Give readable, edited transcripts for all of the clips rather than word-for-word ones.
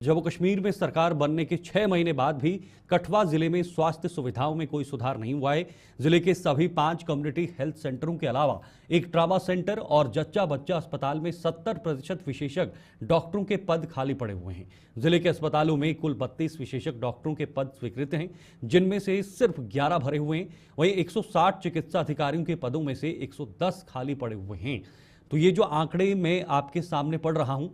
जम्मू कश्मीर में सरकार बनने के 6 महीने बाद भी कठुआ जिले में स्वास्थ्य सुविधाओं में कोई सुधार नहीं हुआ है। जिले के सभी 5 कम्युनिटी हेल्थ सेंटरों के अलावा एक ट्रामा सेंटर और जच्चा बच्चा अस्पताल में 70% विशेषज्ञ डॉक्टरों के पद खाली पड़े हुए हैं। जिले के अस्पतालों में कुल 32 विशेषज्ञ डॉक्टरों के पद स्वीकृत हैं, जिनमें से सिर्फ 11 भरे हुए हैं। वहीं 160 चिकित्सा अधिकारियों के पदों में से 110 खाली पड़े हुए हैं। तो ये जो आंकड़े मैं आपके सामने पढ़ रहा हूं,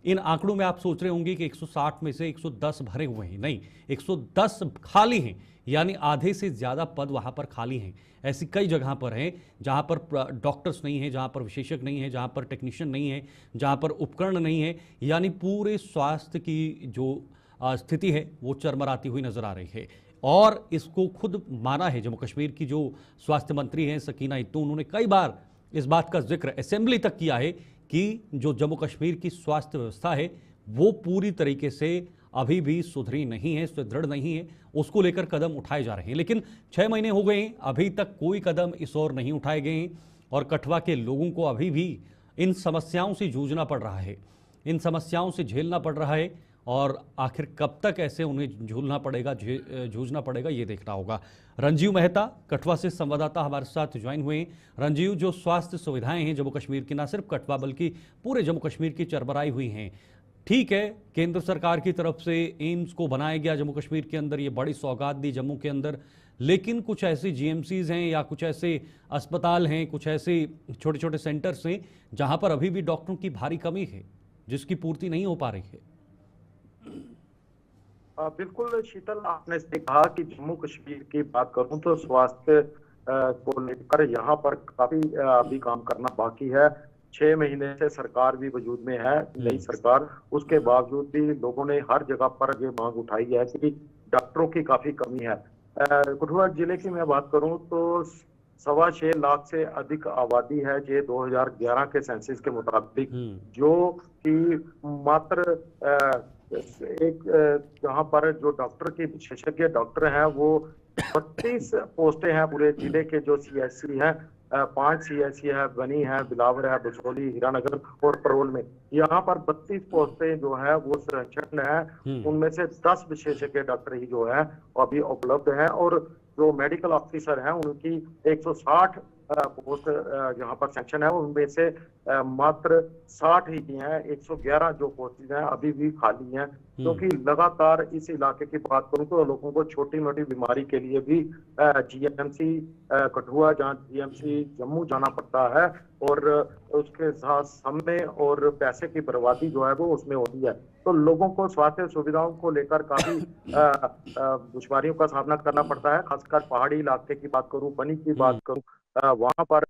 इन आंकड़ों में आप सोच रहे होंगे कि 160 में से 110 भरे हुए हैं। नहीं, 110 खाली हैं, यानी आधे से ज्यादा पद वहां पर खाली हैं। ऐसी कई जगह पर हैं जहां पर डॉक्टर्स नहीं है, जहां पर विशेषज्ञ नहीं है, जहां पर टेक्नीशियन नहीं है, जहां पर उपकरण नहीं है, यानी पूरे स्वास्थ्य की जो स्थिति है वो चरमराती हुई नजर आ रही है। और इसको खुद माना है जम्मू कश्मीर की जो स्वास्थ्य मंत्री हैं सकीना इत्तू, उन्होंने कई बार इस बात का जिक्र असेंबली तक किया है कि जो जम्मू कश्मीर की स्वास्थ्य व्यवस्था है वो पूरी तरीके से अभी भी सुधरी नहीं है, सुदृढ़ नहीं है। उसको लेकर कदम उठाए जा रहे हैं, लेकिन 6 महीने हो गए हैं, अभी तक कोई कदम इस ओर नहीं उठाए गए हैं। और कठुआ के लोगों को अभी भी इन समस्याओं से जूझना पड़ रहा है, इन समस्याओं से झेलना पड़ रहा है। और आखिर कब तक ऐसे उन्हें जूझना पड़ेगा ये देखना होगा। रंजीव मेहता कठुआ से संवाददाता हमारे साथ ज्वाइन हुए हैं। रंजीव, जो स्वास्थ्य सुविधाएं हैं जम्मू कश्मीर की, ना सिर्फ कठुआ बल्कि पूरे जम्मू कश्मीर की चरमराई हुई हैं। ठीक है, केंद्र सरकार की तरफ से एम्स को बनाया गया जम्मू कश्मीर के अंदर, ये बड़ी सौगात दी जम्मू के अंदर, लेकिन कुछ ऐसी जीएमसीज हैं या कुछ ऐसे अस्पताल हैं, कुछ ऐसे छोटे छोटे सेंटर्स हैं जहां पर अभी भी डॉक्टरों की भारी कमी है, जिसकी पूर्ति नहीं हो पा रही है। बिल्कुल शीतल, आपने कहा कि जम्मू कश्मीर की बात करूं तो स्वास्थ्य को लेकर यहाँ पर काफी अभी काम करना बाकी है। 6 महीने से सरकार भी वजूद में है, नई सरकार, उसके बावजूद भी लोगों ने हर जगह पर ये मांग उठाई है कि डॉक्टरों की काफी कमी है। कठुआ जिले की मैं बात करूं तो 6.25 लाख से अधिक आबादी है, ये 2011 के सेंसस के मुताबिक, जो कि मात्र एक जहाँ पर जो डॉक्टर के विशेषज्ञ डॉक्टर हैं वो 32 पोस्टें हैं पूरे जिले के जो सीएचसी हैं। 5 सीएचसी है, बनी है, बिलावर है, बसोली, हीरानगर और परोल में। यहाँ पर 32 पोस्टें जो है वो संरक्षण है, उनमें से 10 विशेषज्ञ डॉक्टर ही जो है अभी उपलब्ध है। और जो मेडिकल ऑफिसर हैं उनकी 160 पोस्ट यहाँ पर सैंक्शन है, उनमें से मात्र 60 ही हैं। 111 जो पोस्ट हैं अभी भी खाली हैं, क्योंकि लगातार इस इलाके की बात करूं तो लोगों को छोटी मोटी बीमारी के लिए भी जीएमसी कठुआ, जहाँ जीएमसी जम्मू जाना पड़ता है, और उसके साथ समय और पैसे की बर्बादी जो है वो उसमें होती है। तो लोगों को स्वास्थ्य सुविधाओं को लेकर काफी दुश्वारियों का सामना करना पड़ता है। खासकर पहाड़ी इलाके की बात करूं, बनी की बात करूं, वहां पर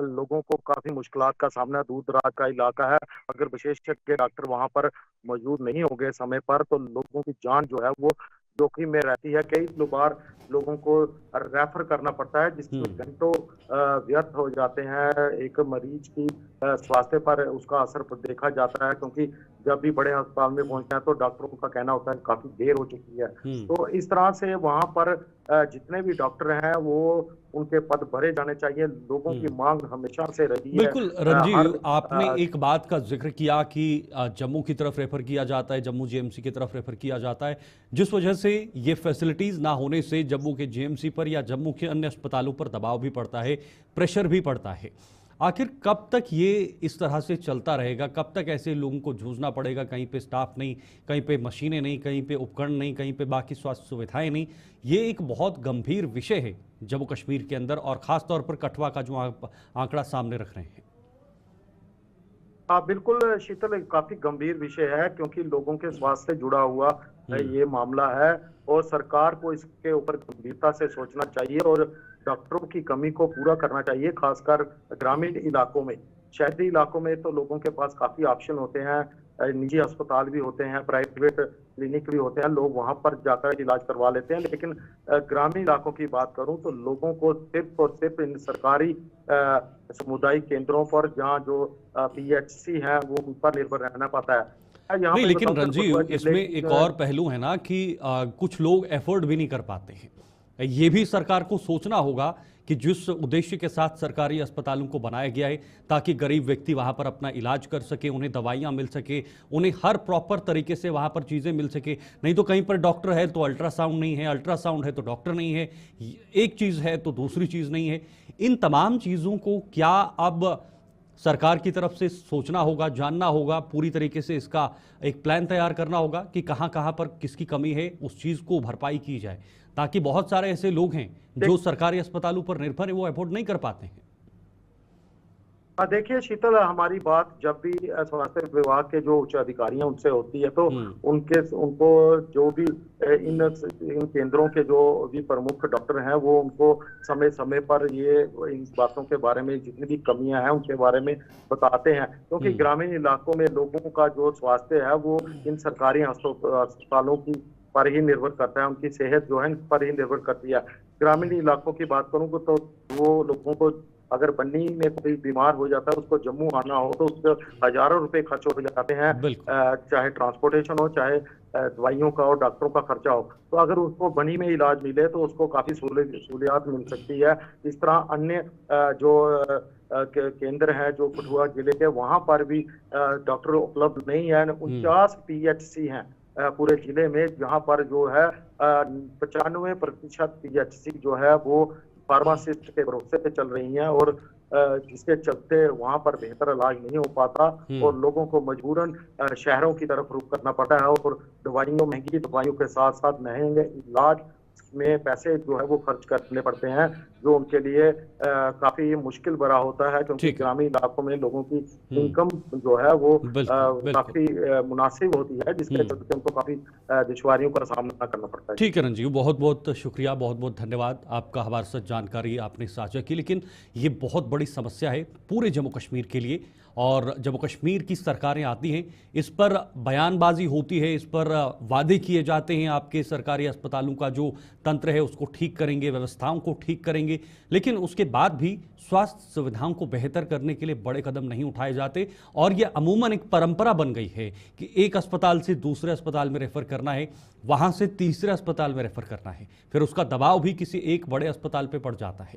लोगों को काफी मुश्किलात का सामना, दूर दराज का इलाका है। अगर विशेषज्ञ डॉक्टर वहां पर मौजूद नहीं होंगे समय पर तो लोगों की जान जो है वो जोखिम में रहती है। कई बार लोगों को रेफर करना पड़ता है, जिसमें घंटों व्यर्थ हो जाते हैं। एक मरीज की स्वास्थ्य पर उसका असर देखा जाता है, क्योंकि जब भी बड़े अस्पताल में पहुंचते हैं तो डॉक्टरों का कहना होता है काफी देर हो चुकी है। तो इस तरह से वहां पर जितने भी डॉक्टर हैं वो उनके पद भरे जाने चाहिए। लोगों की मांग हमेशा से रही है। बिल्कुल रंजीव, आपने एक बात का जिक्र किया कि जम्मू की तरफ रेफर किया जाता है, जम्मू जेएमसी की तरफ रेफर किया जाता है, जिस वजह से ये फैसिलिटीज ना होने से जम्मू के जेएमसी पर या जम्मू के अन्य अस्पतालों पर दबाव भी पड़ता है, प्रेशर भी पड़ता है। आखिर कब तक ये इस तरह से चलता रहेगा? कब तक ऐसे लोगों को जूझना पड़ेगा? कहीं पे स्टाफ नहीं, कहीं पे मशीनें नहीं, कहीं पे उपकरण नहीं, कहीं पे बाकी स्वास्थ्य सुविधाएं नहीं। ये एक बहुत गंभीर विषय है जम्मू कश्मीर के अंदर, और खास तौर पर कठुआ का जो आंकड़ा सामने रख रहे हैं। हाँ बिल्कुल शीतल, काफी गंभीर विषय है, क्योंकि लोगों के स्वास्थ्य से जुड़ा हुआ ये मामला है, और सरकार को इसके ऊपर गंभीरता से सोचना चाहिए और डॉक्टरों की कमी को पूरा करना चाहिए, खासकर ग्रामीण इलाकों में। शहरी इलाकों में तो लोगों के पास काफी ऑप्शन होते हैं, निजी अस्पताल भी होते हैं, प्राइवेट क्लिनिक भी होते हैं, लोग वहां पर जाकर इलाज करवा लेते हैं। लेकिन ग्रामीण इलाकों की बात करूं तो लोगों को सिर्फ और सिर्फ इन सरकारी सामुदायिक केंद्रों पर, जहां जो पीएचसी है वो उन पर निर्भर रहना पड़ता है। नहीं, लेकिन रंजीव, इसमें एक और पहलू है ना कि कुछ लोग एफोर्ड भी नहीं कर पाते हैं। ये भी सरकार को सोचना होगा कि जिस उद्देश्य के साथ सरकारी अस्पतालों को बनाया गया है ताकि गरीब व्यक्ति वहां पर अपना इलाज कर सके, उन्हें दवाइयां मिल सके, उन्हें हर प्रॉपर तरीके से वहां पर चीजें मिल सके। नहीं तो कहीं पर डॉक्टर है तो अल्ट्रासाउंड नहीं है, अल्ट्रासाउंड है तो डॉक्टर नहीं है, एक चीज है तो दूसरी चीज नहीं है। इन तमाम चीजों को क्या अब सरकार की तरफ से सोचना होगा, जानना होगा, पूरी तरीके से इसका एक प्लान तैयार करना होगा कि कहां कहां पर किसकी कमी है, उस चीज को भरपाई की जाए, ताकि बहुत सारे ऐसे लोग हैं जो सरकारी अस्पतालों पर निर्भर है, वो अफोर्ड नहीं कर पाते हैं। देखिए शीतल, हमारी बात जब भी स्वास्थ्य विभाग के जो उच्च अधिकारी हैं उनसे होती है तो उनको जो भी इन केंद्रों के जो भी प्रमुख डॉक्टर हैं वो उनको समय समय पर ये इन बातों के बारे में जितनी भी कमियां हैं उनके बारे में बताते हैं, क्योंकि ग्रामीण इलाकों में लोगों का जो स्वास्थ्य है वो इन सरकारी अस्पतालों की पर ही निर्भर करता है, उनकी सेहत जो है इन पर ही निर्भर करती है। ग्रामीण इलाकों की बात करूँ तो वो लोगों को अगर बन्नी में कोई बीमार हो जाता है, उसको जम्मू आना हो तो उसके हजारों रुपए खर्च हो जाते हैं, चाहे ट्रांसपोर्टेशन हो, चाहे दवाइयों का और डॉक्टरों का खर्चा हो। तो अगर उसको बनी में इलाज मिले तो उसको काफी सहूलियात मिल सकती है। इस तरह अन्य जो केंद्र है जो कठुआ जिले के, वहां पर भी डॉक्टर उपलब्ध नहीं है। 49 PHC हैं पूरे जिले में, जहां पर जो है 95% PHC जो है वो फार्मासिस्ट के भरोसे पे चल रही हैं और जिसके चलते वहां पर बेहतर इलाज नहीं हो पाता और लोगों को मजबूरन शहरों की तरफ रुख करना पड़ता है और महंगी दवाइयों के साथ साथ महंगे इलाज में पैसे जो है वो खर्च करने पड़ते हैं, जो उनके लिए काफी मुश्किल भरा होता है, क्योंकि ग्रामीण इलाकों में लोगों की इनकम जो है वो काफी मुनासिब होती है, जिसके चलते उनको काफी दुश्वारियों का सामना करना पड़ता है। ठीक है रंजीव, बहुत बहुत शुक्रिया, बहुत बहुत धन्यवाद आपका, हमारे साथ जानकारी आपने साझा की। लेकिन ये बहुत बड़ी समस्या है पूरे जम्मू कश्मीर के लिए, और जम्मू कश्मीर की सरकारें आती हैं, इस पर बयानबाजी होती है, इस पर वादे किए जाते हैं, आपके सरकारी अस्पतालों का जो तंत्र है उसको ठीक करेंगे, व्यवस्थाओं को ठीक करेंगे, लेकिन उसके बाद भी स्वास्थ्य सुविधाओं को बेहतर करने के लिए बड़े कदम नहीं उठाए जाते। और यह अमूमन एक परंपरा बन गई है कि एक अस्पताल से दूसरे अस्पताल में रेफर करना है, वहां से तीसरे अस्पताल में रेफर करना है, फिर उसका दबाव भी किसी एक बड़े अस्पताल पर पड़ जाता है।